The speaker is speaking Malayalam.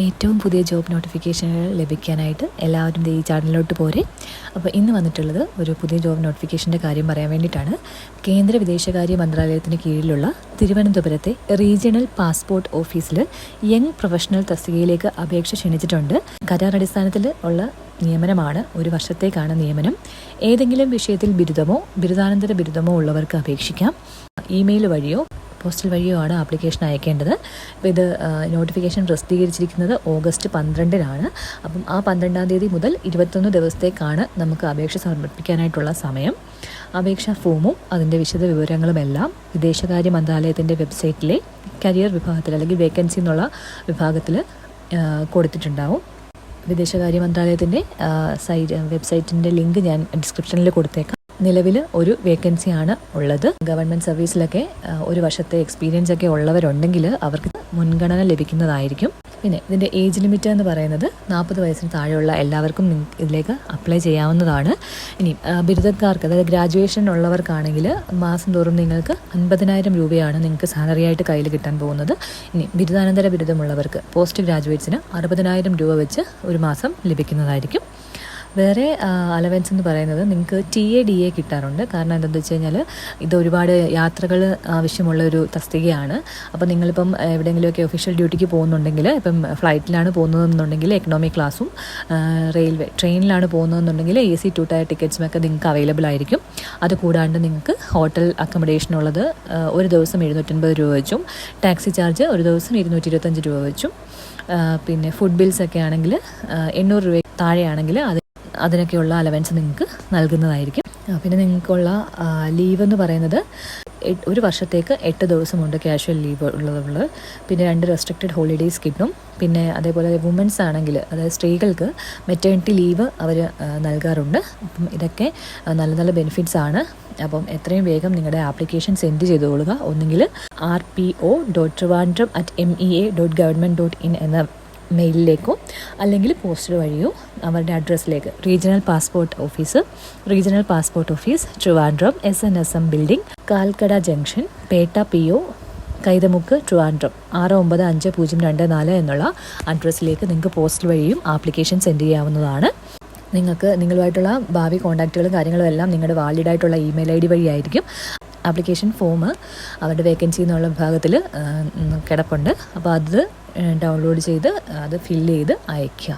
ഏറ്റവും പുതിയ ജോബ് നോട്ടിഫിക്കേഷനുകൾ ലഭിക്കാനായിട്ട് എല്ലാവരും ഈ ചാനലിലോട്ട് പോരെ. അപ്പോൾ ഇന്ന് വന്നിട്ടുള്ളത് ഒരു പുതിയ ജോബ് നോട്ടിഫിക്കേഷൻ്റെ കാര്യം പറയാൻ വേണ്ടിയിട്ടാണ്. കേന്ദ്ര വിദേശകാര്യ മന്ത്രാലയത്തിന് കീഴിലുള്ള തിരുവനന്തപുരത്തെ റീജിയണൽ പാസ്പോർട്ട് ഓഫീസിൽ യങ് പ്രൊഫഷണൽ തസ്തികയിലേക്ക് അപേക്ഷ ക്ഷണിച്ചിട്ടുണ്ട്. കരാർ അടിസ്ഥാനത്തിൽ ഉള്ള നിയമനമാണ്. 1 വർഷത്തേക്കാണ് നിയമനം. ഏതെങ്കിലും വിഷയത്തിൽ ബിരുദമോ ബിരുദാനന്തര ബിരുദമോ ഉള്ളവർക്ക് അപേക്ഷിക്കാം. ഇമെയിൽ വഴിയോ പോസ്റ്റൽ വഴിയോ ആണ് ആപ്ലിക്കേഷൻ അയക്കേണ്ടത്. അപ്പോൾ ഇത് നോട്ടിഫിക്കേഷൻ പ്രസിദ്ധീകരിച്ചിരിക്കുന്നത് ഓഗസ്റ്റ് 12-നാണ്. അപ്പം ആ 12-ാം തീയതി മുതൽ 21 ദിവസത്തേക്കാണ് നമുക്ക് അപേക്ഷ സമർപ്പിക്കാനായിട്ടുള്ള സമയം. അപേക്ഷാ ഫോമും അതിൻ്റെ വിശദ വിവരങ്ങളുമെല്ലാം വിദേശകാര്യ മന്ത്രാലയത്തിൻ്റെ വെബ്സൈറ്റിലെ കരിയർ വിഭാഗത്തിൽ അല്ലെങ്കിൽ വേക്കൻസി എന്നുള്ള വിഭാഗത്തിൽ കൊടുത്തിട്ടുണ്ടാവും. വിദേശകാര്യ മന്ത്രാലയത്തിൻ്റെ വെബ്സൈറ്റിൻ്റെ ലിങ്ക് ഞാൻ ഡിസ്ക്രിപ്ഷനിൽ കൊടുത്തേക്കാം. നിലവിൽ ഒരു വേക്കൻസിയാണ് ഉള്ളത്. ഗവൺമെൻറ് സർവീസിലൊക്കെ 1 വർഷത്തെ എക്സ്പീരിയൻസ് ഒക്കെ ഉള്ളവരുണ്ടെങ്കിൽ അവർക്ക് മുൻഗണന ലഭിക്കുന്നതായിരിക്കും. പിന്നെ ഇതിൻ്റെ ഏജ് ലിമിറ്റ് എന്ന് പറയുന്നത് 40 വയസ്സിന് താഴെയുള്ള എല്ലാവർക്കും ഇതിലേക്ക് അപ്ലൈ ചെയ്യാവുന്നതാണ്. ഇനി ബിരുദക്കാർക്ക്, അതായത് ഗ്രാജുവേഷൻ ഉള്ളവർക്കാണെങ്കിൽ മാസം തോറും നിങ്ങൾക്ക് 50,000 രൂപയാണ് നിങ്ങൾക്ക് സാലറി ആയിട്ട് കയ്യിൽ കിട്ടാൻ പോകുന്നത്. ഇനി ബിരുദാനന്തര ബിരുദമുള്ളവർക്ക്, പോസ്റ്റ് ഗ്രാജുവേറ്റ്സിന് 60,000 രൂപ വെച്ച് ഒരു മാസം ലഭിക്കുന്നതായിരിക്കും. വേറെ അലവൻസ് എന്ന് പറയുന്നത് നിങ്ങൾക്ക് TADA കിട്ടാറുണ്ട്. കാരണം എന്താണെന്ന് വെച്ച് കഴിഞ്ഞാൽ ഇത് ഒരുപാട് യാത്രകൾ ആവശ്യമുള്ള ഒരു തസ്തികയാണ്. അപ്പോൾ നിങ്ങളിപ്പം എവിടെയെങ്കിലുമൊക്കെ ഒഫീഷ്യൽ ഡ്യൂട്ടിക്ക് പോകുന്നുണ്ടെങ്കിൽ, ഇപ്പം ഫ്ലൈറ്റിലാണ് പോകുന്നതെന്നുണ്ടെങ്കിൽ എക്കണോമിക് ക്ലാസ്സും, ട്രെയിനിലാണ് പോകുന്നതെന്നുണ്ടെങ്കിൽ AC 2 ടയർ ടിക്കറ്റ്സുമൊക്കെ നിങ്ങൾക്ക് അവൈലബിൾ ആയിരിക്കും. അതുകൂടാണ്ട് നിങ്ങൾക്ക് ഹോട്ടൽ അക്കോമഡേഷൻ ഉള്ളത് ഒരു ദിവസം 750 രൂപ വെച്ചും, ടാക്സി ചാർജ് ഒരു ദിവസം 225 രൂപ വെച്ചും, പിന്നെ ഫുഡ് ബിൽസ് ഒക്കെ ആണെങ്കിൽ 800 രൂപ താഴെയാണെങ്കിൽ അതിനൊക്കെയുള്ള അലവൻസ് നിങ്ങൾക്ക് നൽകുന്നതായിരിക്കും. പിന്നെ നിങ്ങൾക്കുള്ള ലീവ് എന്ന് പറയുന്നത് 1 വർഷത്തേക്ക് 8 ദിവസമുണ്ട് ക്യാഷ്വൽ ലീവ് ഉള്ളത്. പിന്നെ 2 റെസ്ട്രിക്റ്റഡ് ഹോളിഡേയ്സ് കിട്ടും. പിന്നെ അതേപോലെ വുമൻസ് ആണെങ്കിൽ, അതായത് സ്ത്രീകൾക്ക് മെറ്റേണിറ്റി ലീവ് അവർ നൽകാറുണ്ട്. അപ്പം ഇതൊക്കെ നല്ല നല്ല ബെനിഫിറ്റ്സ് ആണ്. അപ്പം എത്രയും വേഗം നിങ്ങളുടെ ആപ്ലിക്കേഷൻ സെൻഡ് ചെയ്തുകൊള്ളുക. ഒന്നുകിൽ rpo.trivandrum@mea.government.in എന്ന മെയിലിലേക്കോ അല്ലെങ്കിൽ പോസ്റ്റൽ വഴിയോ അവരുടെ അഡ്രസ്സിലേക്ക് regional passport office Trivandrum SNSM building, Calcutta junction, Pettah PO, Kaithamukku, Trivandrum 695024 എന്നുള്ള അഡ്രസ്സിലേക്ക് നിങ്ങൾക്ക് പോസ്റ്റൽ വഴിയും ആപ്ലിക്കേഷൻ സെൻഡ് ചെയ്യാവുന്നതാണ്. നിങ്ങളുമായിട്ടുള്ള ഭാവി കോൺടാക്റ്റുകളും കാര്യങ്ങളും എല്ലാം നിങ്ങളുടെ വാലിഡ് ആയിട്ടുള്ള ഇമെയിൽ ID വഴിയായിരിക്കും. ആപ്ലിക്കേഷൻ ഫോം അവരുടെ വേക്കൻസി എന്നുള്ള വിഭാഗത്തിൽ കിടപ്പുണ്ട്. അപ്പോൾ അത് ഡൗൺലോഡ് ചെയ്ത് അത് ഫില്ല് ചെയ്ത് അയയ്ക്കുക.